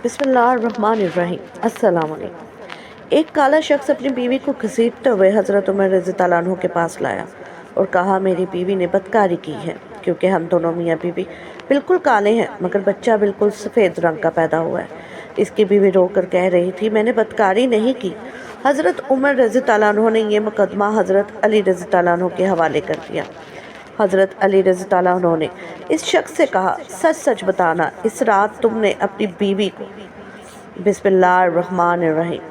بسم اللہ الرحمن الرحیم۔ السلام علیکم۔ ایک کالا شخص اپنی بیوی کو گھسیٹتے ہوئے حضرت عمر رضی اللہ عنہ کے پاس لایا اور کہا میری بیوی نے بدکاری کی ہے، کیونکہ ہم دونوں میاں بیوی بالکل کالے ہیں مگر بچہ بالکل سفید رنگ کا پیدا ہوا ہے۔ اس کی بیوی رو کر کہہ رہی تھی میں نے بدکاری نہیں کی۔ حضرت عمر رضی اللہ عنہ نے یہ مقدمہ حضرت علی رضی اللہ عنہ کے حوالے کر دیا۔ حضرت علی رضی اللہ عنہ نے اس شخص سے کہا سچ سچ بتانا، اس رات تم نے اپنی بیوی کو بسم اللہ الرحمن الرحیم۔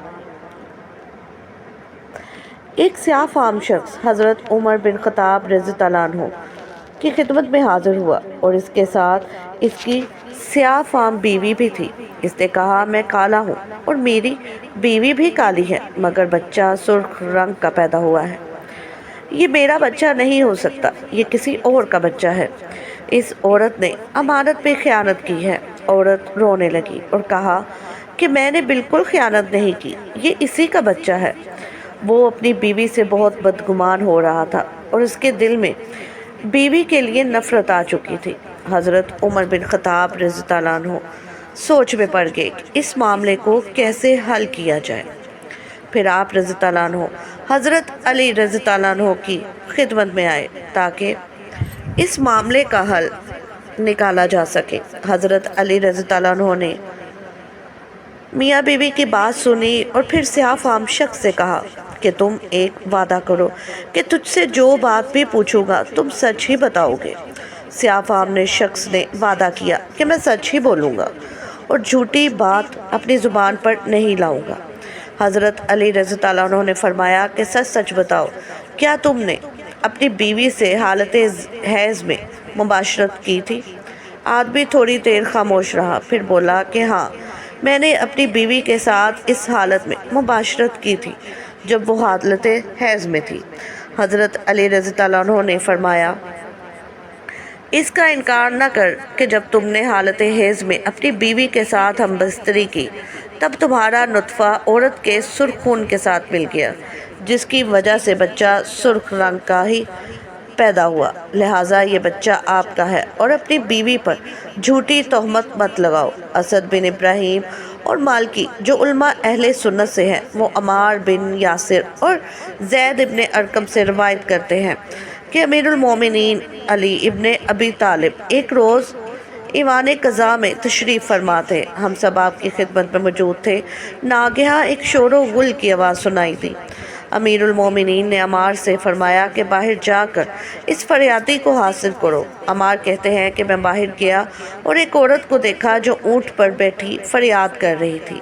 ایک سیاہ فام شخص حضرت عمر بن خطاب رضی اللہ عنہ کی خدمت میں حاضر ہوا اور اس کے ساتھ اس کی سیاہ فام بیوی بھی تھی۔ اس نے کہا میں کالا ہوں اور میری بیوی بھی کالی ہے مگر بچہ سرخ رنگ کا پیدا ہوا ہے۔ یہ میرا بچہ نہیں ہو سکتا، یہ کسی اور کا بچہ ہے۔ اس عورت نے امانت پہ خیانت کی ہے۔ عورت رونے لگی اور کہا کہ میں نے بالکل خیانت نہیں کی، یہ اسی کا بچہ ہے۔ وہ اپنی بیوی سے بہت بدگمان ہو رہا تھا اور اس کے دل میں بیوی کے لیے نفرت آ چکی تھی۔ حضرت عمر بن خطاب رضی اللہ عنہ سوچ میں پڑ گئے کہ اس معاملے کو کیسے حل کیا جائے۔ پھر آپ رضی اللہ عنہ حضرت علی رضی اللہ عنہ کی خدمت میں آئے تاکہ اس معاملے کا حل نکالا جا سکے۔ حضرت علی رضی اللہ عنہ نے میاں بیوی کی بات سنی اور پھر سیاہ فام شخص سے کہا کہ تم ایک وعدہ کرو کہ تجھ سے جو بات بھی پوچھوں گا تم سچ ہی بتاؤ گے۔ سیاہ فام شخص نے وعدہ کیا کہ میں سچ ہی بولوں گا اور جھوٹی بات اپنی زبان پر نہیں لاؤں گا۔ حضرت علی رضی اللہ عنہ نے فرمایا کہ سچ سچ بتاؤ، کیا تم نے اپنی بیوی سے حالت حیض میں مباشرت کی تھی؟ آدمی تھوڑی دیر خاموش رہا، پھر بولا کہ ہاں میں نے اپنی بیوی کے ساتھ اس حالت میں مباشرت کی تھی جب وہ حالت حیض میں تھی۔ حضرت علی رضی اللہ عنہ نے فرمایا اس کا انکار نہ کر کہ جب تم نے حالت حیض میں اپنی بیوی کے ساتھ ہم بستری کی تب تمہارا نطفہ عورت کے سرخ خون کے ساتھ مل گیا، جس کی وجہ سے بچہ سرخ رنگ کا ہی پیدا ہوا، لہٰذا یہ بچہ آپ کا ہے اور اپنی بیوی پر جھوٹی تہمت مت لگاؤ۔ اسد بن ابراہیم اور مالکی جو علماء اہل سنت سے ہیں وہ عمار بن یاسر اور زید ابن ارقم سے روایت کرتے ہیں کہ امیر المومنین علی ابن ابی طالب ایک روز ایوان قضا میں تشریف فرما تھے۔ ہم سب آپ کی خدمت میں موجود تھے۔ ناگہاں ایک شور و غل کی آواز سنائی دی۔ امیر المومنین نے عمار سے فرمایا کہ باہر جا کر اس فریادی کو حاصل کرو۔ عمار کہتے ہیں کہ میں باہر گیا اور ایک عورت کو دیکھا جو اونٹ پر بیٹھی فریاد کر رہی تھی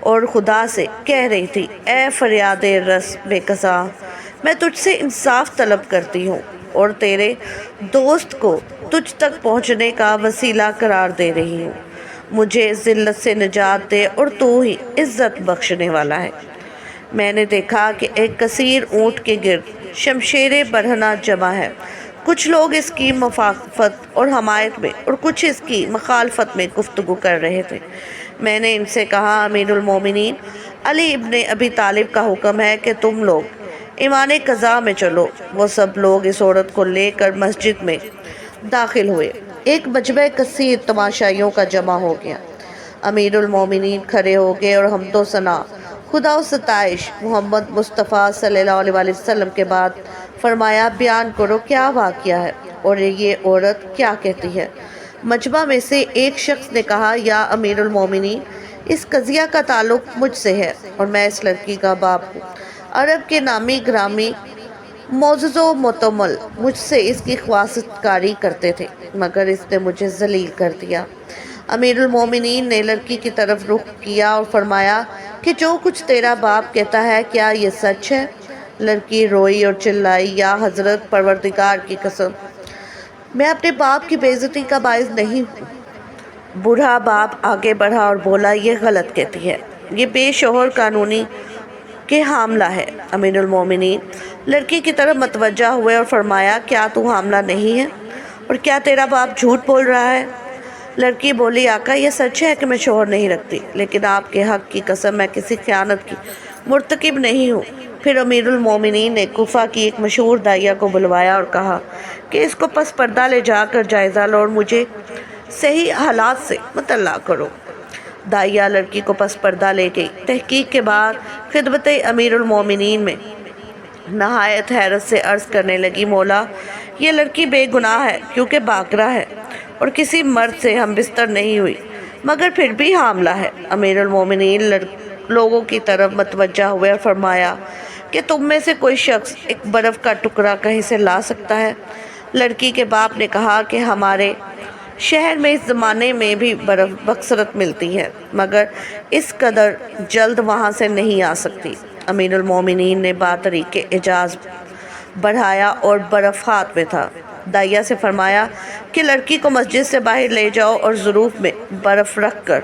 اور خدا سے کہہ رہی تھی اے فریاد رس بے قصاں، میں تجھ سے انصاف طلب کرتی ہوں اور تیرے دوست کو تجھ تک پہنچنے کا وسیلہ قرار دے رہی ہوں۔ مجھے ذلت سے نجات دے اور تو ہی عزت بخشنے والا ہے۔ میں نے دیکھا کہ ایک کثیر اونٹ کے گرد شمشیر برہنہ جمع ہے۔ کچھ لوگ اس کی مفاقت اور حمایت میں اور کچھ اس کی مخالفت میں گفتگو کر رہے تھے۔ میں نے ان سے کہا امیر المومنین علی ابن ابی طالب کا حکم ہے کہ تم لوگ ایوان قضا میں چلو۔ وہ سب لوگ اس عورت کو لے کر مسجد میں داخل ہوئے۔ ایک مجمع کثیر تماشائیوں کا جمع ہو گیا۔ امیر المومنین کھڑے ہو گئے اور حمد و ثنا، خدا و ستائش محمد مصطفیٰ صلی اللہ علیہ وسلم کے بعد فرمایا بیان کرو کیا واقعہ ہے اور یہ عورت کیا کہتی ہے۔ مجمع میں سے ایک شخص نے کہا یا امیر المومنین اس قضیہ کا تعلق مجھ سے ہے اور میں اس لڑکی کا باپ ہوں۔ عرب کے نامی گرامی معزز و معتمل مجھ سے اس کی خواست کاری کرتے تھے مگر اس نے مجھے ذلیل کر دیا۔ امیر المومنین نے لڑکی کی طرف رخ کیا اور فرمایا کہ جو کچھ تیرا باپ کہتا ہے کیا یہ سچ ہے؟ لڑکی روئی اور چلائی یا حضرت پروردگار کی قسم، میں اپنے باپ کی بے عزتی کا باعث نہیں ہوں۔ بوڑھا باپ آگے بڑھا اور بولا یہ غلط کہتی ہے، یہ بے شوہر قانونی کہ حاملہ ہے۔ امیر المومنین لڑکی کی طرف متوجہ ہوئے اور فرمایا کیا تو حاملہ نہیں ہے اور کیا تیرا باپ جھوٹ بول رہا ہے؟ لڑکی بولی آقا یہ سچ ہے کہ میں شوہر نہیں رکھتی، لیکن آپ کے حق کی قسم میں کسی خیانت کی مرتکب نہیں ہوں۔ پھر امیر المومنین نے کوفہ کی ایک مشہور داعیہ کو بلوایا اور کہا کہ اس کو پس پردہ لے جا کر جائزہ لو اور مجھے صحیح حالات سے مطلع کرو۔ دائیہ لڑکی کو پس پردہ لے گئی۔ تحقیق کے بعد خدمت امیر المومنین میں نہایت حیرت سے عرض کرنے لگی، مولا یہ لڑکی بے گناہ ہے کیونکہ باکرہ ہے اور کسی مرد سے ہم بستر نہیں ہوئی، مگر پھر بھی حاملہ ہے۔ امیر المومنین لوگوں کی طرف متوجہ ہوئے اور فرمایا کہ تم میں سے کوئی شخص ایک برف کا ٹکڑا کہیں سے لا سکتا ہے؟ لڑکی کے باپ نے کہا کہ ہمارے شہر میں اس زمانے میں بھی برف بکثرت ملتی ہے، مگر اس قدر جلد وہاں سے نہیں آ سکتی۔ امیر المومنین نے باطریق اعجاز بڑھایا اور برف ہاتھ میں تھا۔ دائیہ سے فرمایا کہ لڑکی کو مسجد سے باہر لے جاؤ اور ظروف میں برف رکھ کر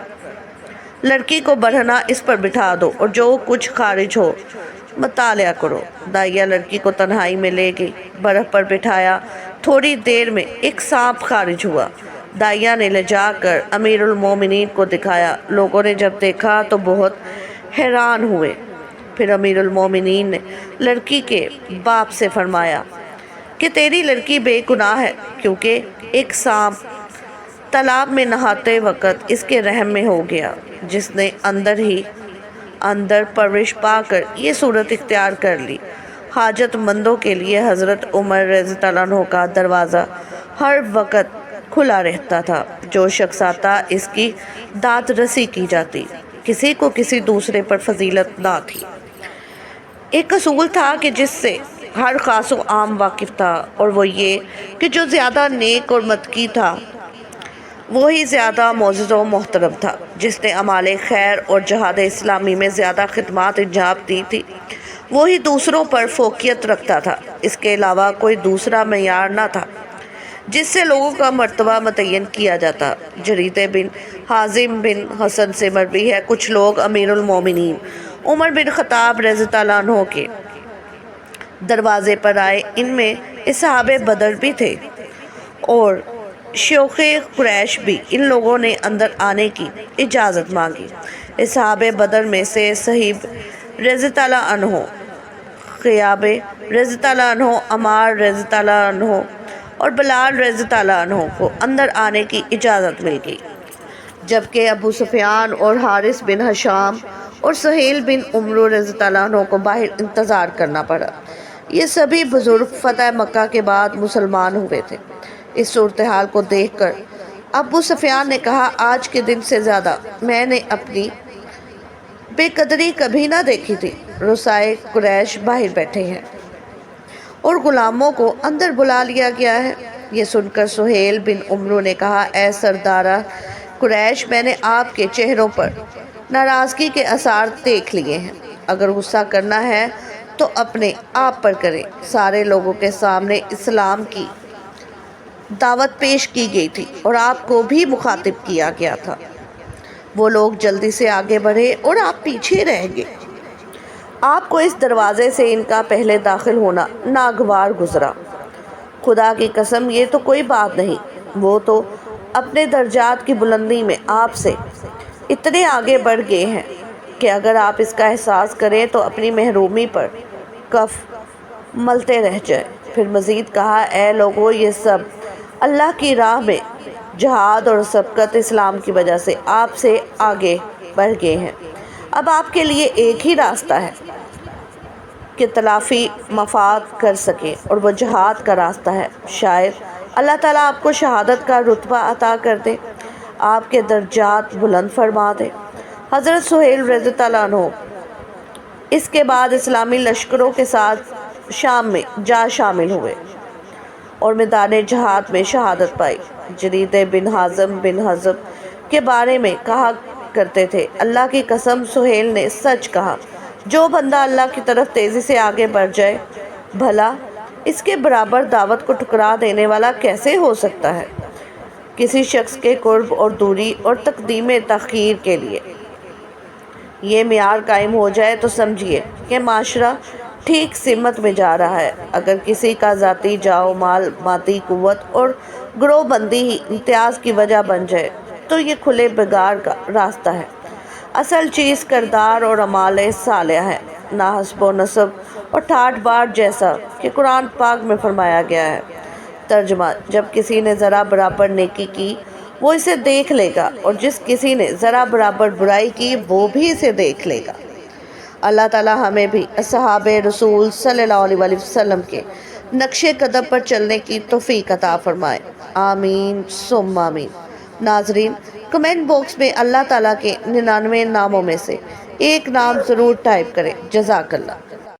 لڑکی کو برہنہ اس پر بٹھا دو اور جو کچھ خارج ہو مطالعہ کرو۔ دائیہ لڑکی کو تنہائی میں لے گئی، برف پر بٹھایا، تھوڑی دیر میں ایک سانپ خارج ہوا۔ دائیہ نے لے جا کر امیر المومنین کو دکھایا۔ لوگوں نے جب دیکھا تو بہت حیران ہوئے۔ پھر امیر المومنین نے لڑکی کے باپ سے فرمایا کہ تیری لڑکی بے گناہ ہے کیونکہ ایک سانپ تالاب میں نہاتے وقت اس کے رحم میں ہو گیا، جس نے اندر ہی اندر پرورش پا کر یہ صورت اختیار کر لی۔ حاجت مندوں کے لیے حضرت عمر رضی اللہ عنہ کا دروازہ ہر وقت کھلا رہتا تھا۔ جو شخص آتا اس کی داد رسی کی جاتی، کسی کو کسی دوسرے پر فضیلت نہ تھی۔ ایک اصول تھا کہ جس سے ہر خاص و عام واقف تھا، اور وہ یہ کہ جو زیادہ نیک اور متقی تھا وہی زیادہ معزز و محترم تھا۔ جس نے اعمال خیر اور جہاد اسلامی میں زیادہ خدمات انجام دی تھی وہی دوسروں پر فوقیت رکھتا تھا۔ اس کے علاوہ کوئی دوسرا معیار نہ تھا جس سے لوگوں کا مرتبہ متعین کیا جاتا۔ جرید بن حازم بن حسن سے مروی ہے، کچھ لوگ امیر المومنین عمر بن خطاب رضی اللہ عنہ کے دروازے پر آئے۔ ان میں اصحاب بدر بھی تھے اور شیوخ قریش بھی۔ ان لوگوں نے اندر آنے کی اجازت مانگی۔ اصحاب بدر میں سے صہیب رضی اللہ عنہ، خیاب رضی اللہ عنہ، عمار رضی اللہ عنہ اور بلال رضی اللہ عنہ کو اندر آنے کی اجازت مل گئی، جبکہ ابو سفیان اور حارث بن ہشام اور سہیل بن عمرو رضی اللہ عنہ کو باہر انتظار کرنا پڑا۔ یہ سبھی بزرگ فتح مکہ کے بعد مسلمان ہوئے تھے۔ اس صورتحال کو دیکھ کر ابو سفیان نے کہا، آج کے دن سے زیادہ میں نے اپنی بے قدری کبھی نہ دیکھی تھی۔ رؤسائے قریش باہر بیٹھے ہیں اور غلاموں کو اندر بلا لیا گیا ہے۔ یہ سن کر سہیل بن عمرو نے کہا، اے سردارہ قریش، میں نے آپ کے چہروں پر ناراضگی کے آثار دیکھ لیے ہیں۔ اگر غصہ کرنا ہے تو اپنے آپ پر کریں۔ سارے لوگوں کے سامنے اسلام کی دعوت پیش کی گئی تھی اور آپ کو بھی مخاطب کیا گیا تھا۔ وہ لوگ جلدی سے آگے بڑھے اور آپ پیچھے رہ گئے۔ آپ کو اس دروازے سے ان کا پہلے داخل ہونا ناگوار گزرا۔ خدا کی قسم یہ تو کوئی بات نہیں، وہ تو اپنے درجات کی بلندی میں آپ سے اتنے آگے بڑھ گئے ہیں کہ اگر آپ اس کا احساس کریں تو اپنی محرومی پر کف ملتے رہ جائیں۔ پھر مزید کہا، اے لوگو، یہ سب اللہ کی راہ میں جہاد اور سبقت اسلام کی وجہ سے آپ سے آگے بڑھ گئے ہیں۔ اب آپ کے لیے ایک ہی راستہ ہے کہ تلافی مفاد کر سکیں، اور وہ جہاد کا راستہ ہے۔ شاید اللہ تعالیٰ آپ کو شہادت کا رتبہ عطا کر دے، آپ کے درجات بلند فرما دے۔ حضرت سہیل رضی اللہ عنہ اس کے بعد اسلامی لشکروں کے ساتھ شام میں جا شامل ہوئے اور میدان جہاد میں شہادت پائی۔ جرید بن حازم بن حزب کے بارے میں کہا کرتے تھے، اللہ کی قسم سہیل نے سچ کہا۔ جو بندہ اللہ کی طرف تیزی سے آگے بڑھ جائے، بھلا اس کے برابر دعوت کو ٹھکرا دینے والا کیسے ہو سکتا ہے؟ کسی شخص کے قرب اور دوری اور تقدیم تاخیر کے لیے یہ معیار قائم ہو جائے تو سمجھیے کہ معاشرہ ٹھیک سمت میں جا رہا ہے۔ اگر کسی کا ذاتی جاؤ مال، مادی قوت اور گروہ بندی ہی امتیاز کی وجہ بن جائے تو یہ کھلے بگاڑ کا راستہ ہے۔ اصل چیز کردار اور اعمال صالحہ ہے، نہ حسب و نسب اور ٹھاٹ باٹ، جیسا کہ قرآن پاک میں فرمایا گیا ہے۔ ترجمہ: جب کسی نے ذرا برابر نیکی کی وہ اسے دیکھ لے گا، اور جس کسی نے ذرا برابر برائی کی وہ بھی اسے دیکھ لے گا۔ اللہ تعالی ہمیں بھی اصحاب رسول صلی اللہ علیہ وسلم کے نقش قدم پر چلنے کی توفیق عطا فرمائے، آمین ثم آمین۔ ناظرین، کمنٹ باکس میں اللہ تعالیٰ کے 99 ناموں میں سے ایک نام ضرور ٹائپ کریں۔ جزاک اللہ۔